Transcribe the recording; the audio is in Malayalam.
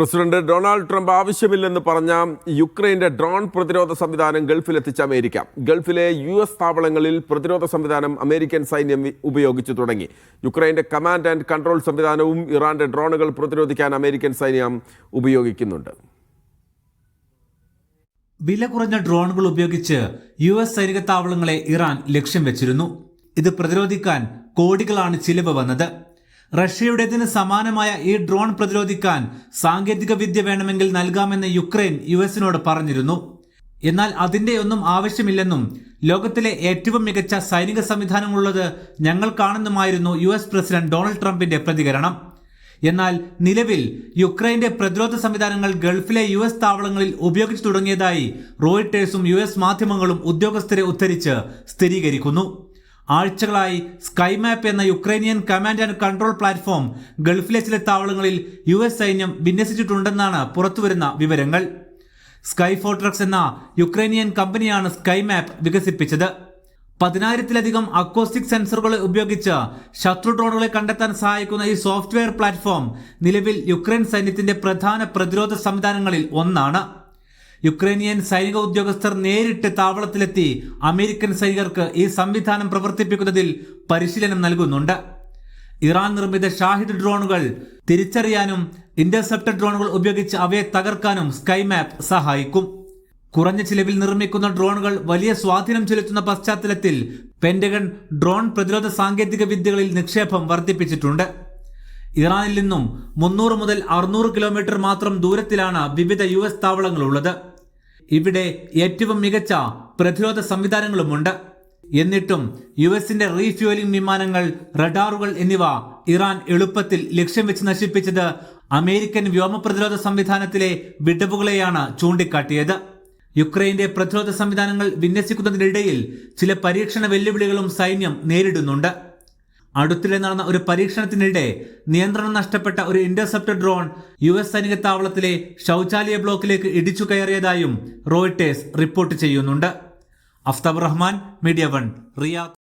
പ്രസിഡന്റ് ഡൊണാൾഡ് ട്രംപ് ആവശ്യമില്ലെന്ന് പറഞ്ഞ യുക്രൈന്റെ ഡ്രോൺ പ്രതിരോധ സംവിധാനം ഗൾഫിലെത്തിച്ച അമേരിക്ക. ഗൾഫിലെ US താവളങ്ങളിൽ പ്രതിരോധ സംവിധാനം അമേരിക്കൻ സൈന്യം ഉപയോഗിച്ചു തുടങ്ങി. യുക്രൈന്റെ കമാൻഡ് ആൻഡ് കൺട്രോൾ സംവിധാനവും ഇറാന്റെ ഡ്രോണുകൾ പ്രതിരോധിക്കാൻ അമേരിക്കൻ സൈന്യം ഉപയോഗിക്കുന്നുണ്ട്. വില കുറഞ്ഞ ഡ്രോണുകൾ ഉപയോഗിച്ച് US സൈനിക താവളങ്ങളെ ഇറാൻ ലക്ഷ്യം വെച്ചിരുന്നു. ഇത് പ്രതിരോധിക്കാൻ കോടികളാണ് ചിലവ് വന്നത്. റഷ്യയുടേതിന് സമാനമായ ഈ ഡ്രോൺ പ്രതിരോധിക്കാൻ സാങ്കേതിക വിദ്യ വേണമെങ്കിൽ നൽകാമെന്ന് യുക്രൈൻ US-നോട് പറഞ്ഞിരുന്നു. എന്നാൽ അതിന്റെ ഒന്നും ആവശ്യമില്ലെന്നും ലോകത്തിലെ ഏറ്റവും മികച്ച സൈനിക സംവിധാനമുള്ളത് ഞങ്ങൾക്കാണെന്നുമായിരുന്നു US പ്രസിഡന്റ് ഡൊണാൾഡ് ട്രംപിന്റെ പ്രതികരണം. എന്നാൽ നിലവിൽ യുക്രൈന്റെ പ്രതിരോധ സംവിധാനങ്ങൾ ഗൾഫിലെ US താവളങ്ങളിൽ ഉപയോഗിച്ചു തുടങ്ങിയതായി റോയിട്ടേഴ്സും US മാധ്യമങ്ങളും ഉദ്യോഗസ്ഥരെ ഉദ്ധരിച്ച് സ്ഥിരീകരിക്കുന്നു. ആഴ്ചകളായി സ്കൈമാപ്പ് എന്ന Ukrainian command and control platform ഗൾഫിലെ ചില താവളങ്ങളിൽ US സൈന്യം വിന്യസിച്ചിട്ടുണ്ടെന്നാണ് പുറത്തുവരുന്ന വിവരങ്ങൾ. സ്കൈ ഫോർട്രക്സ് എന്ന യുക്രൈനിയൻ കമ്പനിയാണ് സ്കൈമാപ്പ് വികസിപ്പിച്ചത്. 10,000-ലധികം അക്കോസ്റ്റിക് സെൻസറുകൾ ഉപയോഗിച്ച് ശത്രു ഡ്രോണുകളെ കണ്ടെത്താൻ സഹായിക്കുന്ന ഈ സോഫ്റ്റ്വെയർ പ്ലാറ്റ്ഫോം നിലവിൽ യുക്രൈൻ സൈന്യത്തിന്റെ പ്രധാന പ്രതിരോധ സംവിധാനങ്ങളിൽ ഒന്നാണ്. യുക്രൈനിയൻ സൈനിക ഉദ്യോഗസ്ഥർ നേരിട്ട് താവളത്തിലെത്തി അമേരിക്കൻ സൈനികർക്ക് ഈ സംവിധാനം പ്രവർത്തിപ്പിക്കുന്നതിൽ പരിശീലനം നൽകുന്നുണ്ട്. ഇറാൻ നിർമ്മിത ഷാഹിദ് ഡ്രോണുകൾ തിരിച്ചറിയാനും ഇന്റർസെപ്റ്റർ ഡ്രോണുകൾ ഉപയോഗിച്ച് അവയെ തകർക്കാനും സ്കൈമാപ്പ് സഹായിക്കും. കുറഞ്ഞ ചിലവിൽ നിർമ്മിക്കുന്ന ഡ്രോണുകൾ വലിയ സ്വാധീനം ചെലുത്തുന്ന പശ്ചാത്തലത്തിൽ പെന്റഗൺ ഡ്രോൺ പ്രതിരോധ സാങ്കേതിക വിദ്യകളിൽ നിക്ഷേപം വർദ്ധിപ്പിച്ചിട്ടുണ്ട്. ഇറാനിൽ നിന്നും 300 മുതൽ 600 കിലോമീറ്റർ മാത്രം ദൂരത്തിലാണ് വിവിധ US താവളങ്ങളുള്ളത്. ഇവിടെ ഏറ്റവും മികച്ച പ്രതിരോധ സംവിധാനങ്ങളുമുണ്ട്. എന്നിട്ടും US-ന്റെ റീഫ്യൂവലിംഗ് വിമാനങ്ങൾ, റഡാറുകൾ എന്നിവ ഇറാൻ എളുപ്പത്തിൽ ലക്ഷ്യം വെച്ച് നശിപ്പിച്ചത് അമേരിക്കൻ വ്യോമ പ്രതിരോധ സംവിധാനത്തിലെ വിടവുകളെയാണ് ചൂണ്ടിക്കാട്ടിയത്. യുക്രൈന്റെ പ്രതിരോധ സംവിധാനങ്ങൾ വിന്യസിക്കുന്നതിനിടയിൽ ചില പരീക്ഷണ വെല്ലുവിളികളും സൈന്യം നേരിടുന്നുണ്ട്. അടുത്തിടെ നടന്ന ഒരു പരീക്ഷണത്തിനിടെ നിയന്ത്രണം നഷ്ടപ്പെട്ട ഒരു ഇന്റർസെപ്റ്റർ ഡ്രോൺ US സൈനിക താവളത്തിലെ ശൗചാലയ ബ്ലോക്കിലേക്ക് ഇടിച്ചു കയറിയതായും റോയിട്ടേഴ്സ് റിപ്പോർട്ട് ചെയ്യുന്നുണ്ട്. Aftab Rahman, media 1, Riyadh.